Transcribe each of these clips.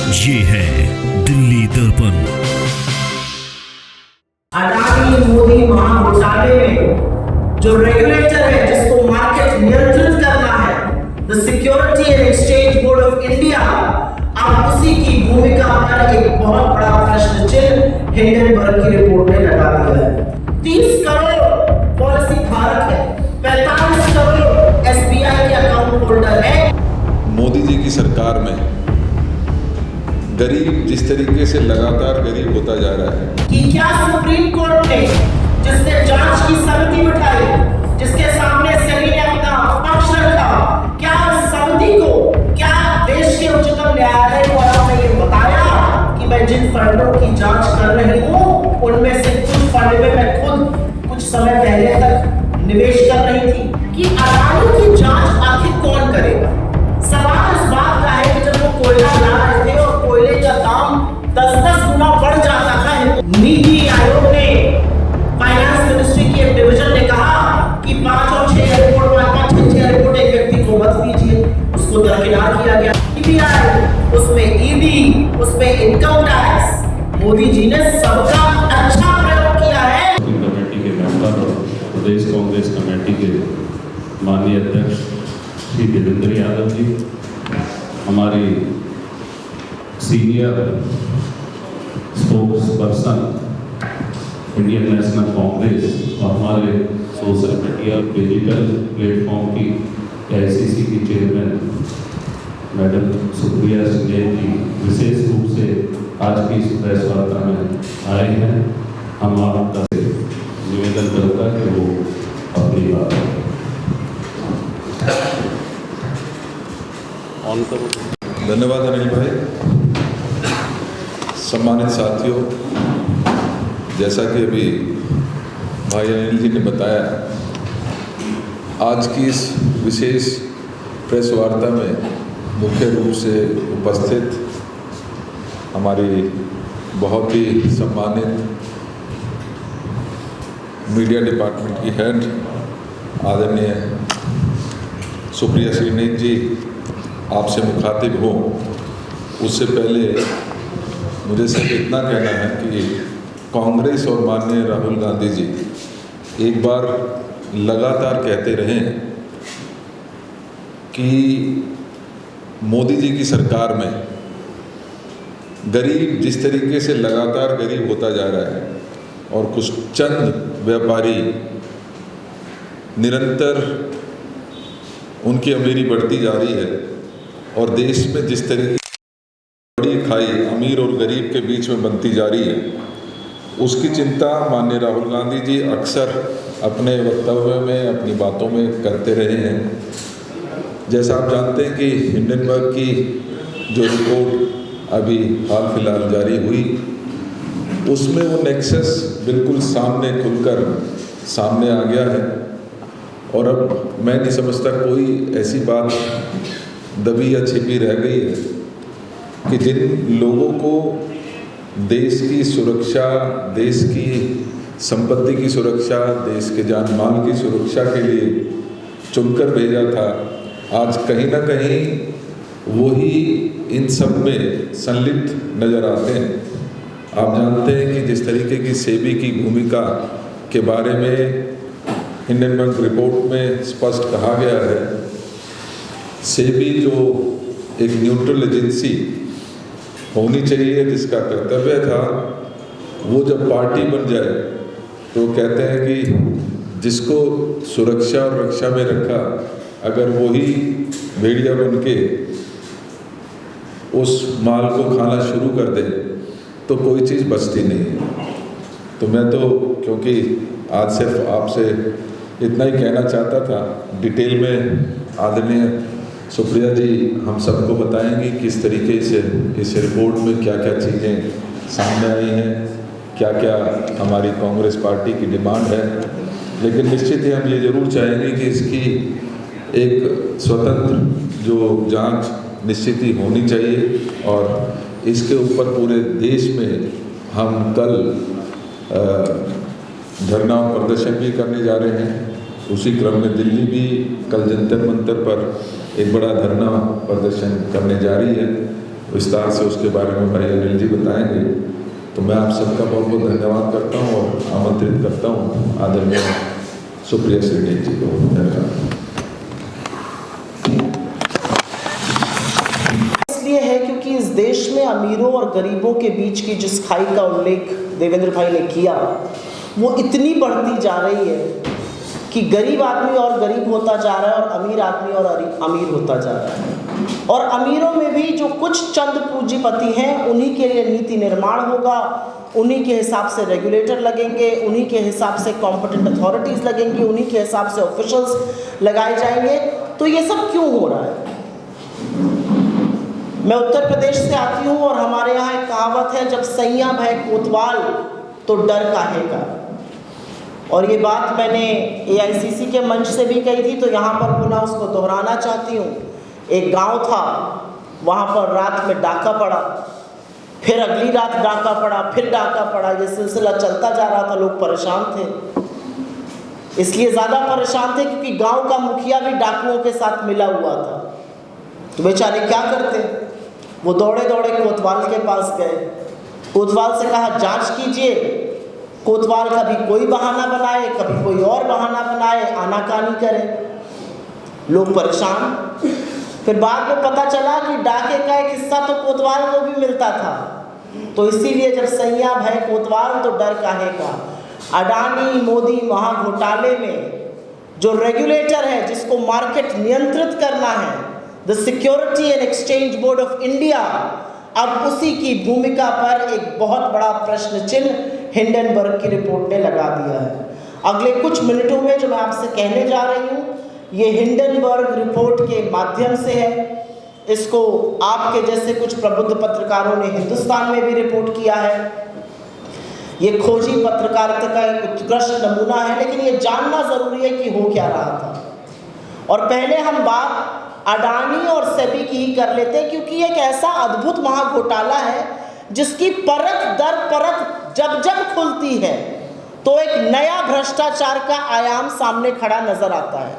ये है दिल्ली दर्पण। अडानी मोदी महाघोटाले में जो रेगुलेटर है जिसको मार्केट नियंत्रित करना है, the security and exchange board of India, अब उसी की भूमिका पर एक बहुत बड़ा प्रश्न चिन्ह हिंडनबर्ग की रिपोर्ट में लगा दिया है। 30 करोड़ पॉलिसी धारक है, 45 करोड़ एसबीआई के अकाउंट होल्डर है। मोदी जी की सरकार में गरीब जिस तरीके से लगातार गरीब होता जा रहा है कि क्या सुप्रीम कोर्ट ने जिसने जांच की समिति बिठाई, जिसके सामने सेबी ने अपना पक्ष रखा, क्या समिति को, क्या देश के उच्चतम न्यायालय द्वारा ने ये बताया कि मैं जिन फंडों की जांच कर रही हूँ उनमें से कुछ फंड में मैं खुद कुछ समय पहले तक निवेश कर रही थी, कि अडानी की जांच आखिर कौन करेगा? सवाल इस बात का है कि जब वो कोयला ला रहे थे और कोयले का दाम 10-10 गुना बढ़ जाता था, नीति आयोग ने, फाइनेंस मिनिस्ट्री की एक डिवीजन ने कहा कि 5 और 6 रिपोर्ट, 5-6 रिपोर्ट एक व्यक्ति को मत दीजिए, उसको दरकिनार किया गया। सीबीआई, उसमें ईडी, उसमें इनकम टैक्स, मोदी जी ने सबका अच्छा प्रयोग किया है। कमेटी के मेंबर और प्रदेश कांग्रेस कमेटी के माननीय अध्यक्ष श्री देवेंद्र यादव जी, हमारी senior spokes person Indian national Congress और हमारे सोशल मीडिया डिजिटल प्लेटफॉर्म की एआईसीसी की चेयरमैन मैडम सुप्रिया सुलेन जी विशेष रूप से आज की इस प्रेस वार्ता में आए हैं। हम आपका निवेदन करूँगा कि वो अपनी बात ऑन करो। धन्यवाद अनिल भाई। सम्मानित साथियों, जैसा कि अभी भाई अनिल जी ने बताया, आज की इस विशेष प्रेस वार्ता में मुख्य रूप से उपस्थित हमारी बहुत ही सम्मानित मीडिया डिपार्टमेंट की हेड आदरणीय सुप्रिया श्रीनेत जी आपसे मुखातिब हो, उससे पहले मुझे सिर्फ इतना कहना है कि कांग्रेस और माननीय राहुल गांधी जी एक बार लगातार कहते रहे कि मोदी जी की सरकार में गरीब जिस तरीके से लगातार गरीब होता जा रहा है और कुछ चंद व्यापारी निरंतर उनकी अमीरी बढ़ती जा रही है और देश में जिस तरीके बड़ी खाई अमीर और गरीब के बीच में बनती जा रही है, उसकी चिंता माननीय राहुल गांधी जी अक्सर अपने वक्तव्य में, अपनी बातों में करते रहे हैं। जैसा आप जानते हैं कि हिंडनबर्ग की जो रिपोर्ट अभी हाल फिलहाल जारी हुई, उसमें वो नेक्सस बिल्कुल सामने खुलकर सामने आ गया है और अब मैं नहीं समझता कोई ऐसी बात दबी या छिपी रह गई है कि जिन लोगों को देश की सुरक्षा, देश की संपत्ति की सुरक्षा, देश के जान माल की सुरक्षा के लिए चुनकर भेजा था, आज कहीं ना कहीं वही इन सब में संलिप्त नज़र आते हैं। आप जानते हैं कि जिस तरीके की सेबी की भूमिका के बारे में हिंडनबर्ग रिपोर्ट में स्पष्ट कहा गया है, सेबी जो एक न्यूट्रल एजेंसी होनी चाहिए, जिसका कर्तव्य था, वो जब पार्टी बन जाए तो कहते हैं कि जिसको सुरक्षा और रक्षा में रखा, अगर वही भेड़िया बन के उस माल को खाना शुरू कर दे तो कोई चीज़ बचती नहीं है। तो मैं तो क्योंकि आज सिर्फ आपसे इतना ही कहना चाहता था, डिटेल में आदरणीय सुप्रिया जी हम सबको बताएंगी किस तरीके से इस रिपोर्ट में क्या क्या चीज़ें सामने आई हैं, क्या क्या हमारी कांग्रेस पार्टी की डिमांड है। लेकिन निश्चित ही हम ये ज़रूर चाहेंगे कि इसकी एक स्वतंत्र जो जांच निश्चित ही होनी चाहिए और इसके ऊपर पूरे देश में हम कल धरना प्रदर्शन भी करने जा रहे हैं। उसी क्रम में दिल्ली भी कल जंतर मंतर पर एक बड़ा धरना प्रदर्शन करने जा रही है विस्तार से उसके बारे में भाई अनिल जी बताएंगे। तो मैं आप सबका बहुत बहुत धन्यवाद करता हूँ और आमंत्रित करता हूँ आदरणीय सुप्रिया श्रीनिधि जी को। धन्यवाद। इसलिए है क्योंकि इस देश में अमीरों और गरीबों के बीच की जिस खाई का उल्लेख देवेंद्र भाई ने किया वो इतनी बढ़ती जा रही है कि गरीब आदमी और गरीब होता जा रहा है और अमीर आदमी और अमीर होता जा रहा है। और अमीरों में भी जो कुछ चंद पूंजीपति हैं उन्हीं के लिए नीति निर्माण होगा, उन्हीं के हिसाब से रेगुलेटर लगेंगे, उन्हीं के हिसाब से कॉम्पिटेंट अथॉरिटीज़ लगेंगी, उन्हीं के हिसाब से ऑफिशियल्स लगाए जाएंगे। तो ये सब क्यों हो रहा है? मैं उत्तर प्रदेश से आती हूँ और हमारे यहाँ एक कहावत है, जब सैया भय कोतवाल तो डर काहे का। और ये बात मैंने AICC के मंच से भी कही थी, तो यहाँ पर पुनः उसको दोहराना चाहती हूँ। एक गांव था, वहाँ पर रात में डाका पड़ा, फिर अगली रात डाका पड़ा, फिर डाका पड़ा, ये सिलसिला चलता जा रहा था। लोग परेशान थे, इसलिए ज़्यादा परेशान थे क्योंकि गांव का मुखिया भी डाकुओं के साथ मिला हुआ था। तो बेचारे क्या करते, वो दौड़े दौड़े कोतवाल के पास गए। कोतवाल से कहा जांच कीजिए। कोतवाल कभी कोई बहाना बनाए, कभी कोई और बहाना बनाए, आनाकानी करे, लोग परेशान। फिर बाद में पता चला कि डाके का एक हिस्सा तो कोतवाल को भी मिलता था। तो इसीलिए जब सैया भय कोतवाल तो डर काहे का। अडानी मोदी महाघोटाले में जो रेगुलेटर है जिसको मार्केट नियंत्रित करना है, the security and exchange board of India, अब उसी की भूमिका पर एक बहुत बड़ा प्रश्न चिन्ह हिंडनबर्ग की रिपोर्ट ने लगा दिया है। अगले कुछ मिनटों में जो मैं आपसे कहने जा रही हूँ ये हिंडनबर्ग रिपोर्ट के माध्यम से है। इसको आपके जैसे कुछ प्रबुद्ध पत्रकारों ने हिंदुस्तान में भी रिपोर्ट किया है। ये खोजी पत्रकारिता का एक उत्कृष्ट नमूना है, लेकिन ये जानना जरूरी है कि हो क्या रहा था। और पहले हम बात अडानी और सेबी की ही कर लेते हैं, क्योंकि एक ऐसा अद्भुत महाघोटाला है जिसकी परत दर परत जब जब खुलती है तो एक नया भ्रष्टाचार का आयाम सामने खड़ा नजर आता है।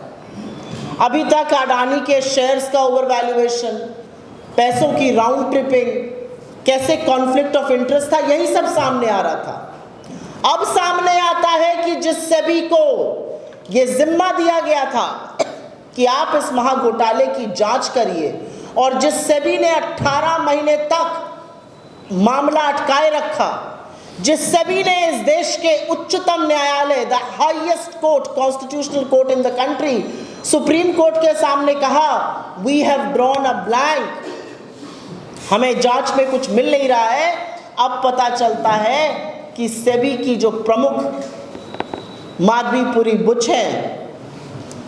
अभी तक अडानी के शेयर्स का ओवर वैल्यूएशन, पैसों की राउंड ट्रिपिंग, कैसे कॉन्फ्लिक्ट ऑफ इंटरेस्ट था, यही सब सामने आ रहा था। अब सामने आता है कि जिस सेबी को ये जिम्मा दिया गया था कि आप इस महाघोटाले की जांच करिए, और जिस सेबी ने 18 महीने तक मामला अटकाए रखा, जिस सेबी ने इस देश के उच्चतम न्यायालय, the highest court, constitutional court in the country, supreme court के सामने कहा we have drawn a blank, हमें जांच में कुछ मिल नहीं रहा है। अब पता चलता है कि सेबी की जो प्रमुख माधवीपुरी बुच हैं,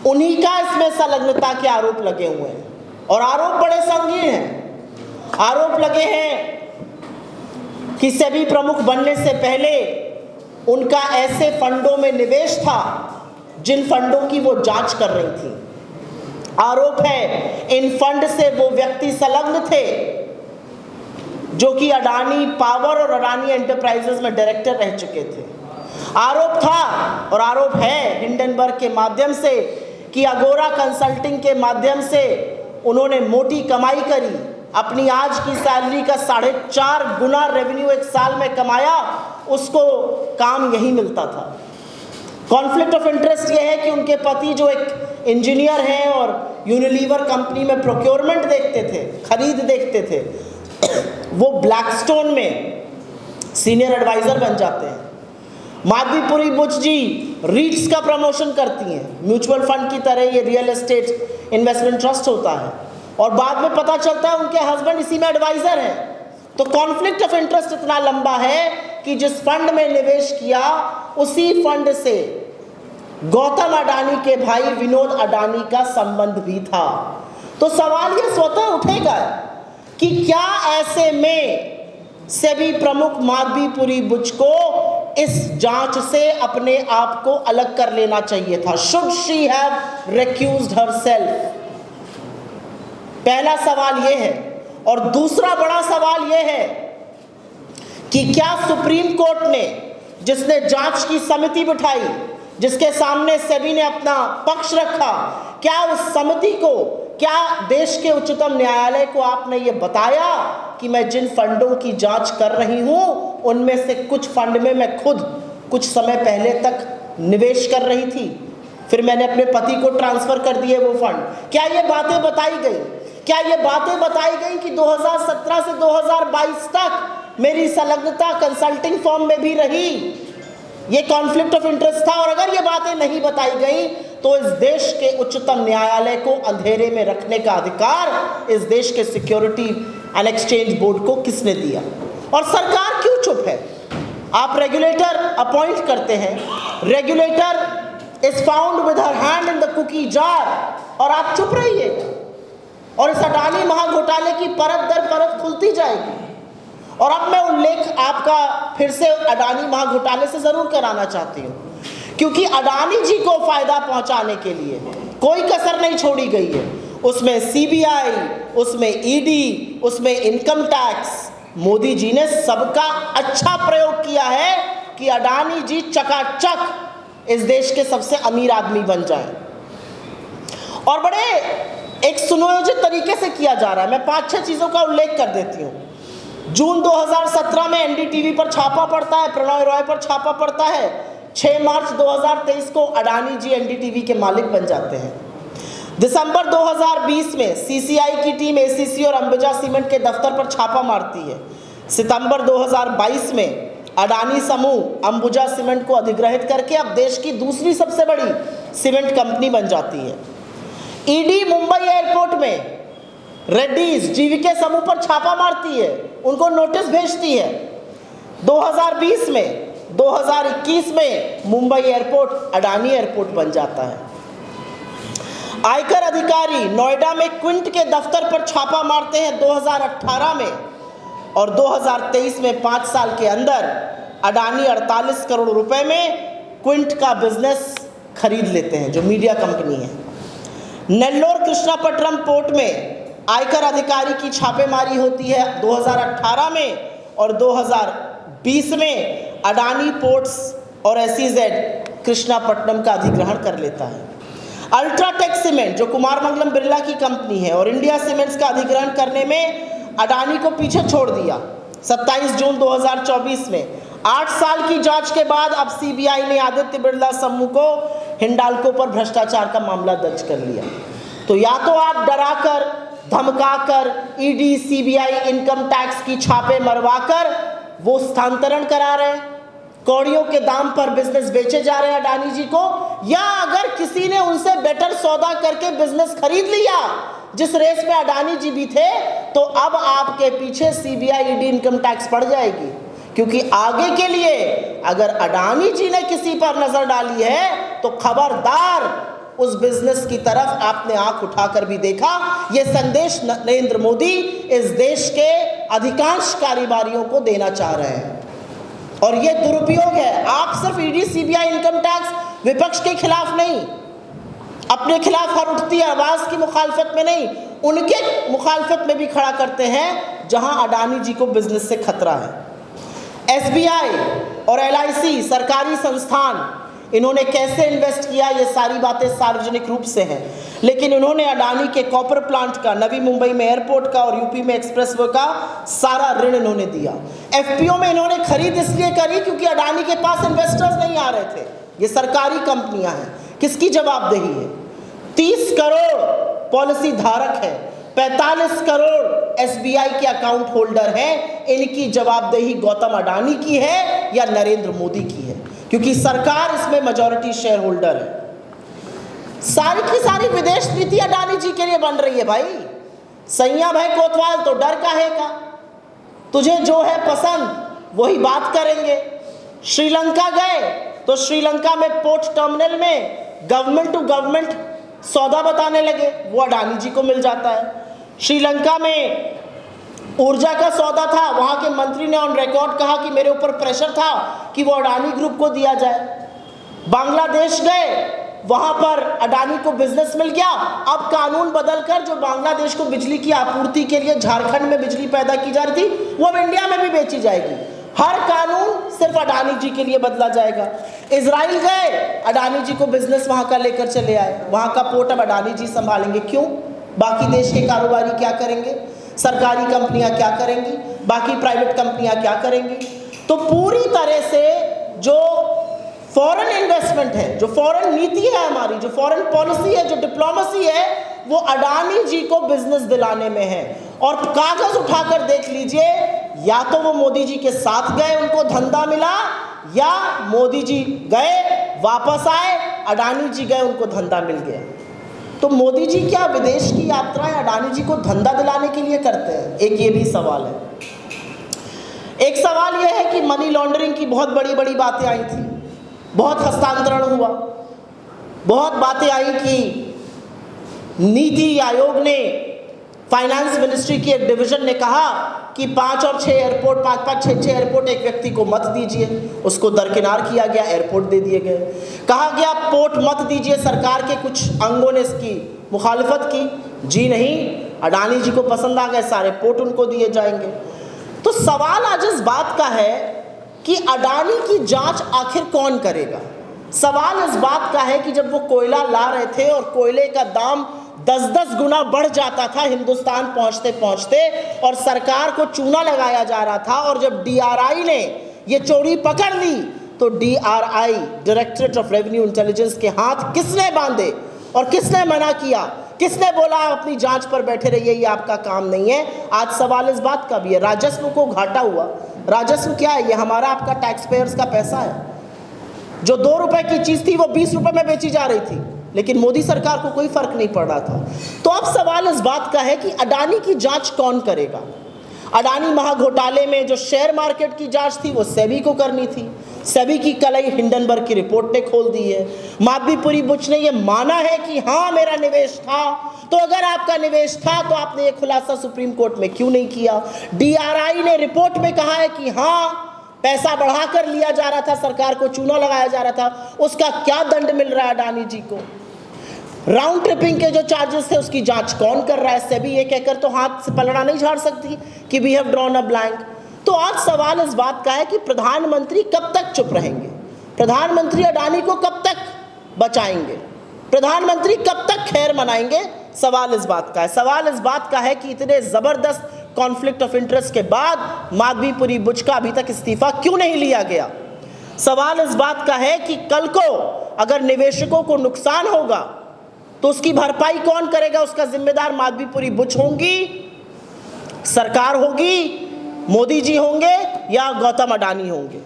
उन्हीं का इसमें संलग्नता के आरोप लगे हुए हैं, और आरोप बड़े संगीन हैं। आरोप लगे हैं कि सेबी प्रमुख बनने से पहले उनका ऐसे फंडों में निवेश था जिन फंडों की वो जांच कर रही थी। आरोप है इन फंड से वो व्यक्ति संलग्न थे जो कि अडानी पावर और अडानी एंटरप्राइजेस में डायरेक्टर रह चुके थे। आरोप था और आरोप है हिंडनबर्ग के माध्यम से कि अगोरा कंसल्टिंग के माध्यम से उन्होंने मोटी कमाई करी, अपनी आज की सैलरी का 4.5 गुना रेवेन्यू एक साल में कमाया, उसको काम यही मिलता था। कॉन्फ्लिक्ट ऑफ इंटरेस्ट ये है कि उनके पति जो एक इंजीनियर हैं और यूनिलीवर कंपनी में प्रोक्योरमेंट देखते थे, खरीद देखते थे, वो ब्लैकस्टोन में सीनियर एडवाइजर बन जाते हैं। माधवीपुरी बुच जी रीट्स का प्रमोशन करती हैं, म्यूचुअल फंड की तरह ये रियल एस्टेट इन्वेस्टमेंट ट्रस्ट होता है, और बाद में पता चलता है उनके हस्बैंड इसी में एडवाइजर हैं। तो कॉन्फ्लिक्ट ऑफ इंटरेस्ट इतना लंबा है कि जिस फंड में निवेश किया उसी फंड से गौतम अडानी के भाई विनोद अडानी का संबंध भी था। तो सवाल ये स्वतः उठेगा कि क्या ऐसे में सेबी प्रमुख माधवीपुरी बुच को इस जांच से अपने आप को अलग कर लेना चाहिए था? Should she have recused herself? पहला सवाल यह है। और दूसरा बड़ा सवाल यह है कि क्या सुप्रीम कोर्ट ने, जिसने जांच की समिति बिठाई, जिसके सामने सेबी ने अपना पक्ष रखा, क्या उस समिति को, क्या देश के उच्चतम न्यायालय को आपने ये बताया कि मैं जिन फंडों की जांच कर रही हूं उनमें से कुछ फंड में मैं खुद कुछ समय पहले तक निवेश कर रही थी, फिर मैंने अपने पति को ट्रांसफर कर दिए वो फंड? क्या ये बातें बताई गई? क्या ये बातें बताई गई कि 2017 से 2022 तक मेरी संलग्नता कंसल्टिंग फर्म में भी रही? ये कॉन्फ्लिक्ट ऑफ इंटरेस्ट था। और अगर ये बातें नहीं बताई गई तो इस देश के उच्चतम न्यायालय को अंधेरे में रखने का अधिकार इस देश के सिक्योरिटी एंड एक्सचेंज बोर्ड को किसने दिया? और सरकार क्यों चुप है? आप रेगुलेटर अपॉइंट करते हैं, regulator is found with her hand in the cookie jar, और आप चुप रहिए और इस अडानी महाघोटाले की परत दर परत खुलती जाएगी। और अब मैं उल्लेख आपका फिर से अडानी महाघोटाले से जरूर कराना चाहती हूँ, क्योंकि अडानी जी को फायदा पहुंचाने के लिए कोई कसर नहीं छोड़ी गई है। उसमें सीबीआई, उसमें ईडी, उसमें इनकम टैक्स, मोदी जी ने सबका अच्छा प्रयोग किया है कि अडानी जी चकाचक इस देश के सबसे अमीर आदमी बन जाएं। और बड़े एक सुनियोजित तरीके से किया जा रहा है। मैं 5-6 चीजों का उल्लेख कर देती हूँ। जून 2017 में एनडीटीवी पर छापा पड़ता है, प्रणय रॉय पर छापा पड़ता है। 6 मार्च 2023 को अडानी जी एनडीटीवी के मालिक बन जाते हैं। दिसंबर 2020 में सीसीआई की टीम एसीसी और अंबुजा सीमेंट के दफ्तर पर छापा मारती है। सितंबर 2022 में अडानी समूह अंबुजा सीमेंट को अधिग्रहित करके अब देश की दूसरी सबसे बड़ी सीमेंट कंपनी बन जाती है। ईडी मुंबई एयरपोर्ट में रेड्डीज जीवीके समूह पर छापा मारती है, उनको नोटिस भेजती है। 2020 में 2021 में मुंबई एयरपोर्ट अडानी एयरपोर्ट बन जाता है। आयकर अधिकारी नोएडा में क्विंट के दफ्तर पर छापा मारते हैं 2018 में, और 2023 में 5 साल के अंदर अडानी 48 करोड़ रुपए में क्विंट का बिजनेस खरीद लेते हैं, जो मीडिया कंपनी है। नेल्लोर कृष्णापट्टनम पोर्ट में आयकर अधिकारी की छापेमारी होती है 2018 में, और 2020 में अडानी पोर्ट्स और एसईजेड कृष्णापट्टनम का अधिग्रहण कर लेता है। अल्ट्राटेक सीमेंट, जो कुमार मंगलम बिरला की कंपनी है, और इंडिया सीमेंट्स का अधिग्रहण करने में अडानी को पीछे छोड़ दिया 27 जून 2024 में। 8 साल की जांच के बाद अब सीबीआई ने आदित्य बिरला समूह को हिंडाल्को पर भ्रष्टाचार का मामला दर्ज कर लिया। तो या तो आप डराकर, धमकाकर, ईडी, सीबीआई, इनकम टैक्स की छापे मरवाकर वो स्थानांतरण करा रहे हैं, कौड़ियों के दाम पर बिजनेस बेचे जा रहे हैं अडानी जी को, या अगर किसी ने उनसे बेटर सौदा करके बिजनेस खरीद लिया जिस रेस में अडानी जी भी थे, तो अब आपके पीछे सीबीआई, ईडी, इनकम टैक्स पड़ जाएगी। क्योंकि आगे के लिए अगर अडानी जी ने किसी पर नजर डाली है तो खबरदार, उस बिजनेस की तरफ आपने आंख उठाकर भी देखा। यह संदेश नरेंद्र मोदी इस देश के अधिकांश कारोबारियों को देना चाह रहे हैं, और यह दुरुपयोग है। आप सिर्फ ईडी, सीबीआई, इनकम टैक्स विपक्ष के खिलाफ नहीं, अपने खिलाफ हर उठती आवाज की मुखालफत में नहीं, उनके मुखालफत में भी खड़ा करते हैं जहां अडानी जी को बिजनेस से खतरा है। एसबीआई और एलआईसी सरकारी संस्थान, इन्होंने कैसे इन्वेस्ट किया, ये सारी बातें सार्वजनिक रूप से हैं। लेकिन इन्होंने अडानी के कॉपर प्लांट का, नवी मुंबई में एयरपोर्ट का और यूपी में एक्सप्रेसवे का सारा ऋण इन्होंने दिया। एफपीओ में इन्होंने खरीद इसलिए करी क्योंकि अडानी के पास इन्वेस्टर्स नहीं आ रहे थे। ये सरकारी कंपनियां हैं, किसकी जवाबदेही है? 30 करोड़ पॉलिसी धारक है, 45 करोड़ एसबीआई के अकाउंट होल्डर हैं। इनकी जवाबदेही गौतम अडानी की है या नरेंद्र मोदी की है? क्योंकि सरकार इसमें मेजॉरिटी शेयर होल्डर है। सारी की सारी विदेश नीति अडानी जी के लिए बन रही है भाई। सैया भाई कोतवाल तो डर काहे का, तुझे जो है पसंद वही बात करेंगे। श्रीलंका गए तो श्रीलंका में पोर्ट टर्मिनल में गवर्नमेंट टू गवर्नमेंट सौदा बताने लगे, वो अडानी जी को मिल जाता है। श्रीलंका में ऊर्जा का सौदा था, वहां के मंत्री ने ऑन रिकॉर्ड कहा कि मेरे ऊपर प्रेशर था कि वो अडानी ग्रुप को दिया जाए। बांग्लादेश गए, वहां पर अडानी को बिजनेस मिल गया। अब कानून बदलकर जो बांग्लादेश को बिजली की आपूर्ति के लिए झारखंड में बिजली पैदा की जा रही थी, वो अब इंडिया में भी बेची जाएगी। हर कानून सिर्फ अडानी जी के लिए बदला जाएगा। इजराइल गए, अडानी जी को बिजनेस वहां का लेकर चले आए, वहां का पोर्ट अब अडानी जी संभालेंगे। क्यों? बाकी देश के कारोबारी क्या करेंगे, सरकारी कंपनियां क्या करेंगी, बाकी प्राइवेट कंपनियां क्या करेंगी। तो पूरी तरह से जो फॉरेन इन्वेस्टमेंट है, जो फॉरेन नीति है हमारी, जो फॉरेन पॉलिसी है, जो डिप्लोमेसी है, वो अडानी जी को बिजनेस दिलाने में है। और कागज उठाकर देख लीजिए, या तो वो मोदी जी के साथ गए, उनको धंधा मिला, या मोदी जी गए वापस आए, अडानी जी गए, उनको धंधा मिल गया। तो मोदी जी क्या विदेश की यात्राएं अडानी जी को धंधा दिलाने के लिए करते हैं? एक ये भी सवाल है। एक सवाल यह है कि मनी लॉन्ड्रिंग की बहुत बड़ी बड़ी बातें आई थी, बहुत हस्तांतरण हुआ, बहुत बातें आई कि नीति आयोग ने, फाइनेंस मिनिस्ट्री की एक डिवीजन ने कहा कि 5 और 6 एयरपोर्ट, 5-5, 6-6 एयरपोर्ट एक व्यक्ति को मत दीजिए, उसको दरकिनार किया गया, एयरपोर्ट दे दिए गए। कहा गया पोर्ट मत दीजिए, सरकार के कुछ अंगों ने इसकी मुखालिफत की, जी नहीं, अडानी जी को पसंद आ गए, सारे पोर्ट उनको दिए जाएंगे। तो सवाल आज इस बात का है कि अडानी की जांच आखिर कौन करेगा। सवाल इस बात का है कि जब वो कोयला ला रहे थे और कोयले का दाम 10-10 गुना बढ़ जाता था हिंदुस्तान पहुंचते पहुंचते, और सरकार को चूना लगाया जा रहा था, और जब DRI ने ये चोरी पकड़ ली तो DRI, directorate of revenue intelligence, के हाथ किसने बांधे और किसने मना किया? किसने बोला अपनी जांच पर बैठे रहिए, ये आपका काम नहीं है? आज सवाल इस बात का भी है। राजस्व को घाटा हुआ। राजस्व क्या है? ये हमारा आपका टैक्स पेयर्स का पैसा है। जो 2 रुपए की चीज थी वो 20 रुपए में बेची जा रही थी, लेकिन मोदी सरकार को कोई फर्क नहीं पड़ रहा था। तो अब सवाल इस बात का है कि अडानी की जांच कौन करेगा। अडानी महाघोटाले में जो शेयर मार्केट की जांच थी वो सेबी को करनी थी। सेबी की कलई हिंडनबर्ग की रिपोर्ट ने खोल दी है। माधवीपुरी बुच ने ये माना है कि हाँ मेरा निवेश था। तो अगर आपका निवेश था तो आपने ये खुलासा सुप्रीम कोर्ट में क्यों नहीं किया? DRI ने रिपोर्ट में कहा है कि हाँ पैसा बढ़ाकर लिया जा रहा था, सरकार को चूना लगाया जा रहा था, उसका क्या दंड मिल रहा है अडानी जी को? राउंड ट्रिपिंग के जो चार्जेस थे उसकी जांच कौन कर रहा है? सेबी ये कहकर तो हाथ से पलड़ा नहीं झाड़ सकती कि we have drawn a blank. तो आज सवाल इस बात का है कि प्रधानमंत्री कब तक चुप रहेंगे? प्रधानमंत्री अडानी को कब तक बचाएंगे? प्रधानमंत्री कब तक खैर मनाएंगे? सवाल इस बात का है। सवाल इस बात का है कि इतने जबरदस्त कॉन्फ्लिक्ट ऑफ इंटरेस्ट के बाद माधवीपुरी बुच का अभी तक इस्तीफा क्यों नहीं लिया गया? सवाल इस बात का है कि कल को अगर निवेशकों को नुकसान होगा तो उसकी भरपाई कौन करेगा? उसका जिम्मेदार माधवीपुरी बुच होंगी, सरकार होगी, मोदी जी होंगे, या गौतम अडानी होंगे?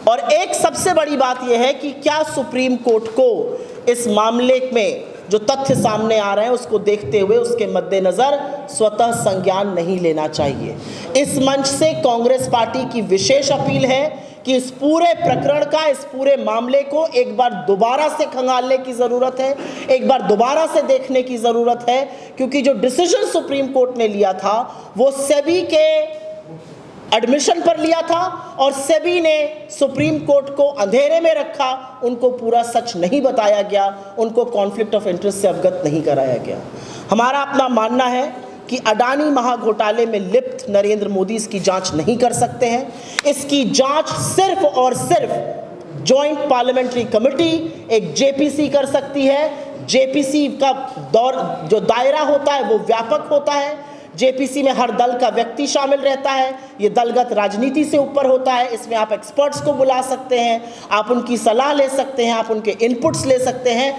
और एक सबसे बड़ी बात यह है कि क्या सुप्रीम कोर्ट को इस मामले में जो तथ्य सामने आ रहे हैं उसको देखते हुए उसके मद्देनजर स्वतः संज्ञान नहीं लेना चाहिए? इस मंच से कांग्रेस पार्टी की विशेष अपील है कि इस पूरे प्रकरण का, इस पूरे मामले को एक बार दोबारा से खंगालने की ज़रूरत है, एक बार दोबारा से देखने की ज़रूरत है, क्योंकि जो डिसीजन सुप्रीम कोर्ट ने लिया था वो सेबी के एडमिशन पर लिया था, और सेबी ने सुप्रीम कोर्ट को अंधेरे में रखा, उनको पूरा सच नहीं बताया गया, उनको कॉन्फ्लिक्ट ऑफ इंटरेस्ट से अवगत नहीं कराया गया। हमारा अपना मानना है कि अडानी महाघोटाले में लिप्त नरेंद्र मोदी इसकी जांच नहीं कर सकते हैं। इसकी जांच सिर्फ और सिर्फ जॉइंट पार्लियामेंट्री कमेटी, एक JPC कर सकती है। JPC का जो दायरा होता है वो व्यापक होता है। JPC में हर दल का व्यक्ति शामिल रहता है। ये दलगत राजनीति से ऊपर होता है। इसमें आप एक्सपर्ट्स को बुला सकते हैं, आप उनकी सलाह ले सकते हैं, आप उनके इनपुट्स ले सकते हैं।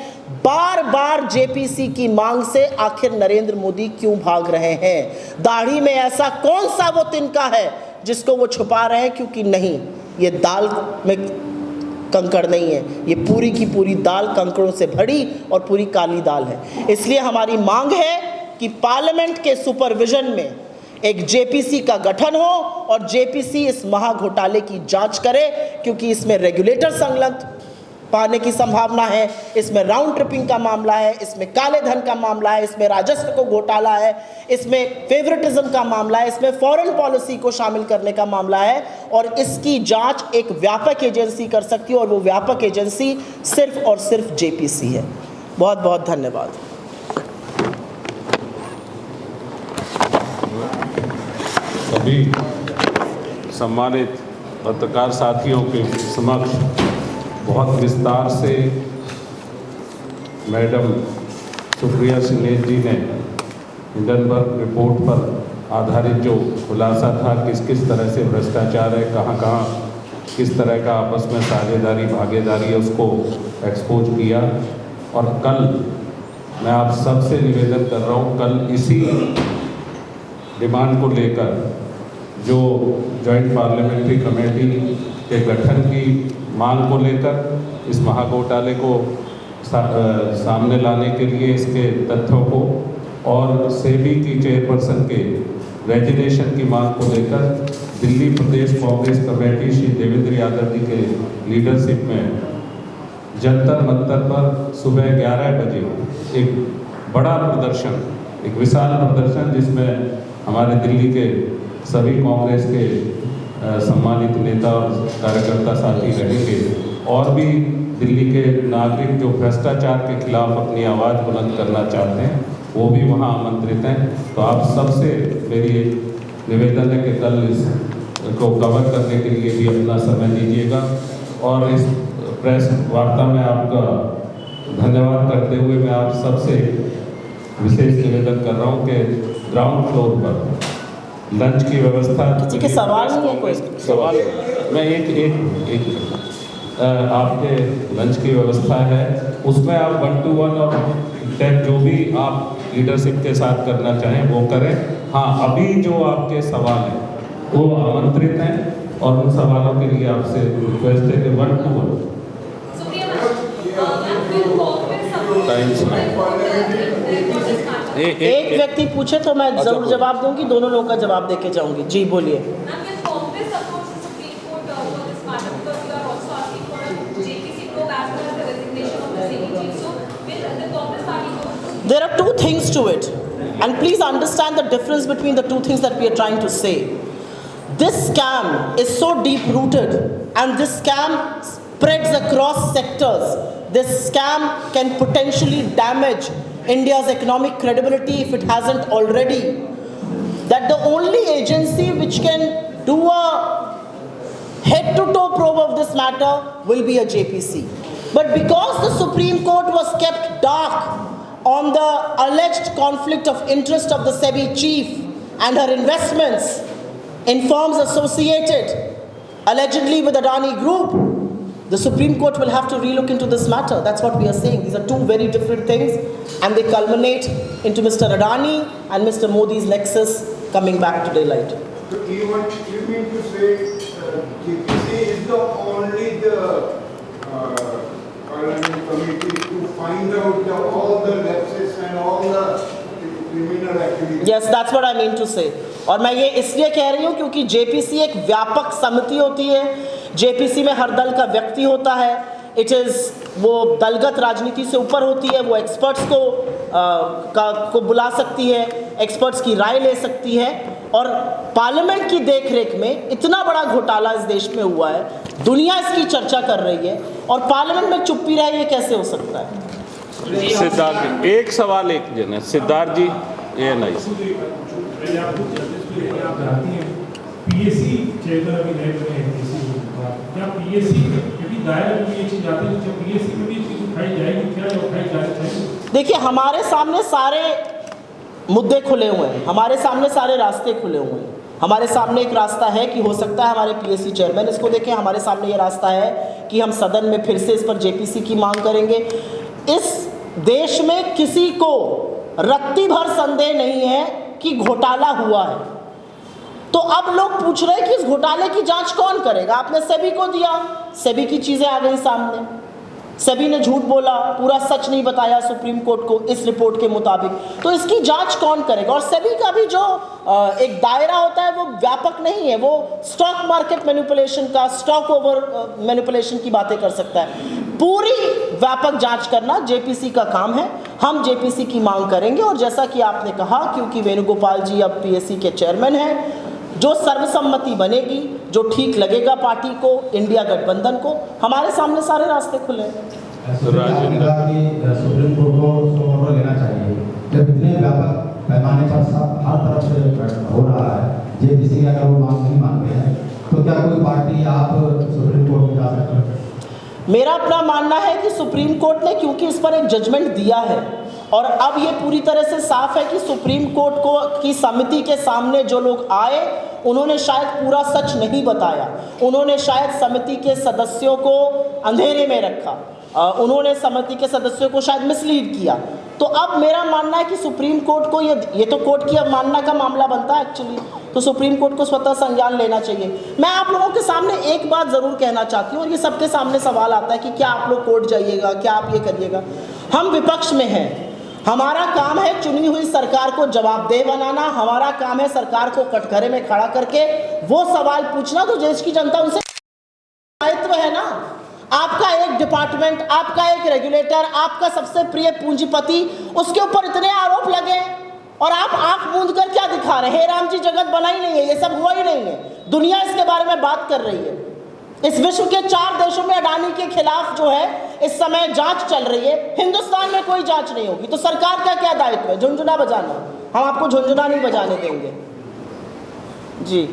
बार बार JPC की मांग से आखिर नरेंद्र मोदी क्यों भाग रहे हैं? दाढ़ी में ऐसा कौन सा वो तिनका है जिसको वो छुपा रहे हैं? क्योंकि नहीं, ये दाल में कंकड़ नहीं है, ये पूरी की पूरी दाल कंकड़ों से भरी और पूरी काली दाल है। इसलिए हमारी मांग है कि पार्लियामेंट के सुपरविजन में एक JPC का गठन हो और JPC इस महाघोटाले की जांच करे, क्योंकि इसमें रेगुलेटर संलग्न पाने की संभावना है, इसमें राउंड ट्रिपिंग का मामला है, इसमें काले धन का मामला है, इसमें राजस्व को घोटाला है, इसमें फेवरेटिज्म का मामला है, इसमें फॉरेन पॉलिसी को शामिल करने का मामला है, और इसकी जांच एक व्यापक एजेंसी कर सकती है, और वो व्यापक एजेंसी सिर्फ और सिर्फ JPC है। बहुत बहुत धन्यवाद। सभी सम्मानित पत्रकार साथियों के समक्ष बहुत विस्तार से मैडम सुप्रिया सिनेज जी ने हिंडनबर्ग रिपोर्ट पर आधारित जो खुलासा था किस तरह से भ्रष्टाचार है, कहाँ किस तरह का आपस में साझेदारी भागीदारी है, उसको एक्सपोज किया। और कल मैं आप सबसे निवेदन कर रहा हूँ, कल इसी डिमांड को लेकर जो जॉइंट पार्लियामेंट्री कमेटी के गठन की मांग को लेकर इस महाघोटाले को सामने लाने के लिए इसके तथ्यों को और सेबी की चेयरपर्सन के रेजिग्नेशन की मांग को लेकर दिल्ली प्रदेश कांग्रेस कमेटी श्री देवेंद्र यादव जी के लीडरशिप में जंतर मंतर पर सुबह 11 बजे एक बड़ा प्रदर्शन, एक विशाल प्रदर्शन जिसमें हमारे दिल्ली के सभी कांग्रेस के सम्मानित नेता और कार्यकर्ता साथी रहेंगे और भी दिल्ली के नागरिक जो भ्रष्टाचार के खिलाफ अपनी आवाज़ बुलंद करना चाहते हैं वो भी वहां आमंत्रित हैं। तो आप सबसे मेरी एक निवेदन है कि कल इसको कवर करने के लिए भी अपना समय दीजिएगा और इस प्रेस वार्ता में आपका धन्यवाद करते हुए मैं आप सबसे विशेष निवेदन कर रहा हूँ कि ग्राउंड फ्लोर पर लंच की व्यवस्था। किसी के सवाल नहीं है? कोई सवाल मैं एक आपके लंच की व्यवस्था है, उसमें आप 1-to-1 और 10 जो भी आप लीडरशिप के साथ करना चाहें वो करें। हाँ, अभी जो आपके सवाल हैं वो आमंत्रित हैं और उन सवालों के लिए आपसे रिक्वेस्ट है कि 1-to-1 एक व्यक्ति पूछे तो मैं जरूर जवाब दूंगी, दोनों लोगों का जवाब देके जाऊंगी। जी बोलिए। There are two things to it, and please understand the difference between the two things that we are trying to say. This scam is so deep rooted, and this scam spreads across sectors. This scam can potentially damage India's economic credibility if it hasn't already. That the only agency which can do a head-to-toe probe of this matter will be a JPC. But because the Supreme Court was kept dark on the alleged conflict of interest of the SEBI chief and her investments in firms associated allegedly with Adani Group, the Supreme Court will have to relook into this matter. That's what we are saying. These are two very different things, and they culminate into Mr. Adani and Mr. Modi's nexus coming back to daylight. So you mean to say GPC is the only parliament committee to find out all the lapses and all the criminal activities? Yes, that's what I mean to say. और मैं ये इसलिए कह रही हूँ क्योंकि JPC एक व्यापक समिति होती है। जेपीसी में हर दल का व्यक्ति होता है। वो दलगत राजनीति से ऊपर होती है। वो एक्सपर्ट्स को बुला सकती है, एक्सपर्ट्स की राय ले सकती है। और पार्लियामेंट की देखरेख में इतना बड़ा घोटाला इस देश में हुआ है, दुनिया इसकी चर्चा कर रही है और पार्लियामेंट में चुप्पी रहे, ये कैसे हो सकता है? सिद्धार्थ जी, एक सवाल एक जन है। सिद्धार्थ जी, ये नहीं पीएससी चेयरमैन अभी नए बने हैं, क्या पीएससी क्योंकि दायरे में ये चीज आती है, क्या पीएससी में भी चीज उठाई जाएगी, क्या उठाई जाएगी? देखिए, हमारे सामने सारे मुद्दे खुले हुए हैं, हमारे सामने सारे रास्ते खुले हुए हैं। हमारे सामने एक रास्ता है कि हो सकता है हमारे पीएससी चेयरमैन इसको देखें। हमारे सामने ये रास्ता है कि हम सदन में फिर से इस पर जेपीसी की मांग करेंगे। इस देश में किसी को रत्ती भर संदेह नहीं है कि घोटाला हुआ है। तो अब लोग पूछ रहे हैं कि इस घोटाले की जांच कौन करेगा? आपने सेबी को दिया, सेबी की चीजें आ गई सामने, सेबी ने झूठ बोला, पूरा सच नहीं बताया सुप्रीम कोर्ट को इस रिपोर्ट के मुताबिक। तो इसकी जांच कौन करेगा? और सेबी का भी जो एक दायरा होता है वो व्यापक नहीं है। वो स्टॉक मार्केट मैनिपुलेशन का, स्टॉक ओवर मैनिपुलेशन की बातें कर सकता है। पूरी व्यापक जांच करना जेपीसी का काम है। हम जेपीसी की मांग करेंगे और जैसा कि आपने कहा, क्योंकि वेणुगोपाल जी अब पीएससी के चेयरमैन हैं, जो सर्वसम्मति बनेगी, जो ठीक लगेगा पार्टी को, इंडिया गठबंधन को, हमारे सामने सारे रास्ते खुले हैं। सुप्रीम कोर्ट को ऑर्डर लेना चाहिए जब इतने व्यापक पैमाने पर सब हर तरफ से हो रहा है। जेपीसी की अगर वो मांग नहीं मानते हैं तो क्या कोई पार्टी आप सुप्रीम कोर्ट में जा सकते हैं? मेरा अपना मानना है कि सुप्रीम कोर्ट ने, क्योंकि इस पर एक जजमेंट दिया है और अब ये पूरी तरह से साफ है कि सुप्रीम कोर्ट की समिति के सामने जो लोग आए उन्होंने शायद पूरा सच नहीं बताया, उन्होंने शायद समिति के सदस्यों को अंधेरे में रखा, उन्होंने समिति के सदस्यों को शायद मिसलीड किया। तो अब मेरा मानना है कि सुप्रीम कोर्ट को ये तो कोर्ट की अवमानना का मामला बनता है एक्चुअली, तो सुप्रीम कोर्ट को स्वतः संज्ञान लेना चाहिए। मैं आप लोगों के सामने एक बात ज़रूर कहना चाहती हूँ, और ये सबके सामने सवाल आता है कि क्या आप लोग कोर्ट जाइएगा, क्या आप ये करिएगा। हम विपक्ष में हैं, हमारा काम है चुनी हुई सरकार को जवाबदेह बनाना, हमारा काम है सरकार को कटघरे में खड़ा करके वो सवाल पूछना तो देश की जनता उनसे दायित्व है ना। आपका एक डिपार्टमेंट, आपका एक रेगुलेटर, आपका सबसे प्रिय पूंजीपति, उसके ऊपर इतने आरोप लगे और आप आंख मूंद कर क्या दिखा रहे हैं? हे राम जी, जगत बना ही नहीं है, ये सब हुआ ही नहीं है, दुनिया इसके बारे में बात कर रही है। इस विश्व के 4 देशों में अडानी के खिलाफ जो है इस समय जांच चल रही है, हिंदुस्तान में कोई जांच नहीं होगी, तो सरकार का क्या दायित्व है? झुंझुना बजाना? हम आपको झुंझुना नहीं बजाने देंगे जी।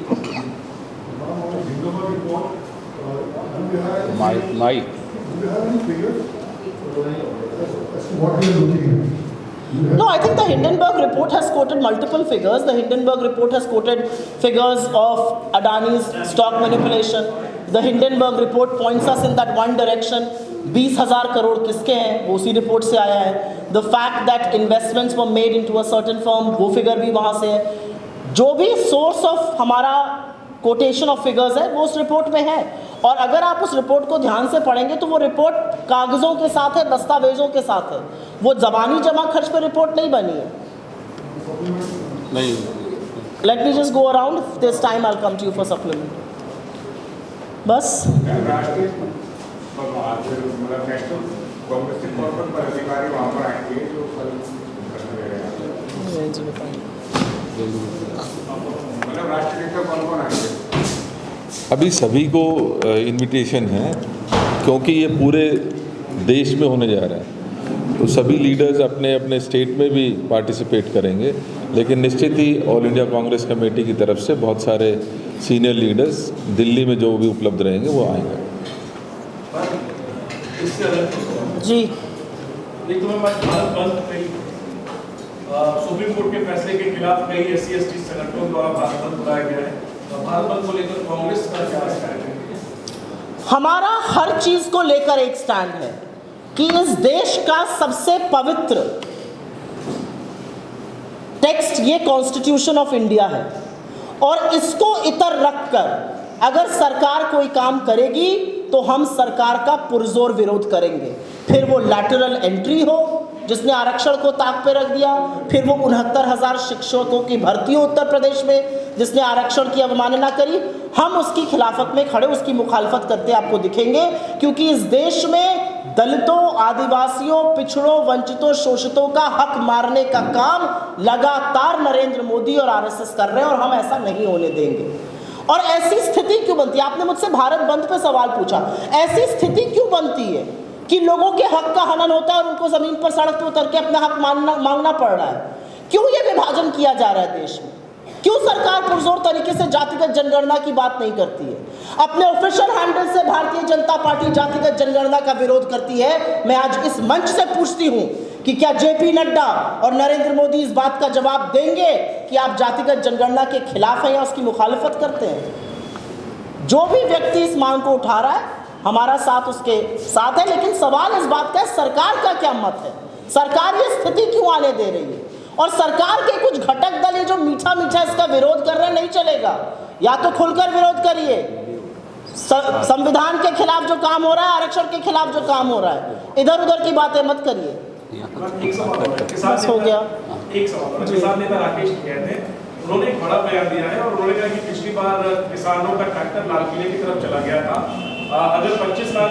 No, I think the Hindenburg report has quoted multiple figures. The Hindenburg report has quoted figures of Adani's stock manipulation. The Hindenburg report points us in that one direction. 20,000 crore किसके हैं वो उसी रिपोर्ट से आया है। The fact that investments were made into a certain firm, वो figure भी वहाँ से है। जो भी सोर्स ऑफ हमारा कोटेशन ऑफ फिगर्स है वो उस रिपोर्ट में है, और अगर आप उस रिपोर्ट को ध्यान से पढ़ेंगे तो वो रिपोर्ट कागज़ों के साथ है, दस्तावेज़ों के साथ है, वो ज़बानी जमा खर्च पर रिपोर्ट नहीं बनी है। नहीं, let me just go around, this time I will come to you for supplement. बस अभी सभी को इनविटेशन है, क्योंकि ये पूरे देश में होने जा रहा है, तो सभी लीडर्स अपने अपने स्टेट में भी पार्टिसिपेट करेंगे, लेकिन निश्चित ही ऑल इंडिया कांग्रेस कमेटी की तरफ से बहुत सारे सीनियर लीडर्स दिल्ली में जो भी उपलब्ध रहेंगे वो आएंगे जी। सुप्रीम कोर्ट के फैसले के खिलाफ कई SC/ST संगठनों द्वारा भारत बंद बुलाया गया है, तो भारत बंद को लेकर कांग्रेस का क्या स्टैंड है? हमारा हर चीज को लेकर एक स्टैंड है कि इस देश का सबसे पवित्र टेक्स्ट ये कॉन्स्टिट्यूशन ऑफ इंडिया है, और इसको इतर रखकर अगर सरकार कोई काम करेगी तो हम सरकार का पुरजोर विरोध करेंगे। फिर वो लैटरल एंट्री हो जिसने आरक्षण को ताक पे रख दिया, फिर वो 69,000 शिक्षकों की भर्ती हो उत्तर प्रदेश में जिसने आरक्षण की अवमानना करी, हम उसकी खिलाफत में खड़े उसकी मुखालफत करते आपको दिखेंगे, क्योंकि इस देश में दलितों, आदिवासियों, पिछड़ों, वंचितों, शोषितों का हक मारने का काम लगातार नरेंद्र मोदी और RSS कर रहे हैं, और हम ऐसा नहीं होने देंगे। और ऐसी स्थिति क्यों बनती है? आपने मुझसे भारत बंद पे सवाल पूछा, ऐसी स्थिति क्यों बनती है कि लोगों के हक का हनन होता है और उनको जमीन पर सड़क पर उतर के अपना हक मांगना पड़ रहा है? क्यों ये विभाजन किया जा रहा है देश में? क्यों सरकार पुरजोर तरीके से जातिगत जनगणना की बात नहीं करती है? अपने ऑफिशियल हैंडल से भारतीय जनता पार्टी जातिगत जनगणना का विरोध करती है। मैं आज इस मंच से पूछती हूं कि क्या JP नड्डा और नरेंद्र मोदी इस बात का जवाब देंगे कि आप जातिगत जनगणना के खिलाफ हैं या उसकी मुखालफत करते हैं? जो भी व्यक्ति इस मांग को उठा रहा है हमारा साथ उसके साथ है, लेकिन सवाल इस बात का है सरकार का क्या मत है? सरकार ये स्थिति क्यों आने दे रही है? और सरकार के कुछ घटक दल ये जो मीठा मीठा इसका विरोध कर रहे हैं, नहीं चलेगा। या तो खुलकर विरोध करिए, संविधान के खिलाफ जो काम हो रहा है, आरक्षण के खिलाफ जो काम हो रहा है, इधर उधर की बातें मत करिए। बस हो गया। एक सवाल किसान नेता राकेश टिकैत थे, उन्होंने एक बड़ा बयान दिया है और उन्होंने कहा कि पिछली बार किसानों का ट्रैक्टर लाल किले की तरफ चला गया था, अगर 25 लाख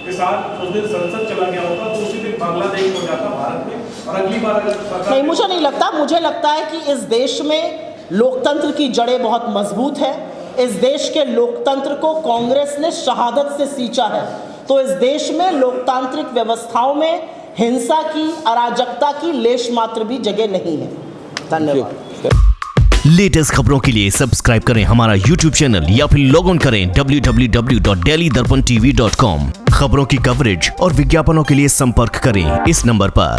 किसान उस दिन संसद चला गया होता तो उसी दिन बांग्लादेश हो जाता भारत में, और अगली बार अगर नहीं, मुझे नहीं लगता। मुझे लगता है कि इस देश में लोकतंत्र की जड़ें बहुत मजबूत है। इस देश के लोकतंत्र को कांग्रेस ने शहादत से सींचा है, तो इस देश में लोकतांत्रिक व्यवस्थाओं में हिंसा की, अराजकता की लेश मात्र भी जगह नहीं है। धन्यवाद। लेटेस्ट खबरों के लिए सब्सक्राइब करें हमारा YouTube चैनल या फिर लॉग ऑन करें www.delhidarpantv.com। खबरों की कवरेज और विज्ञापनों के लिए संपर्क करें इस नंबर पर।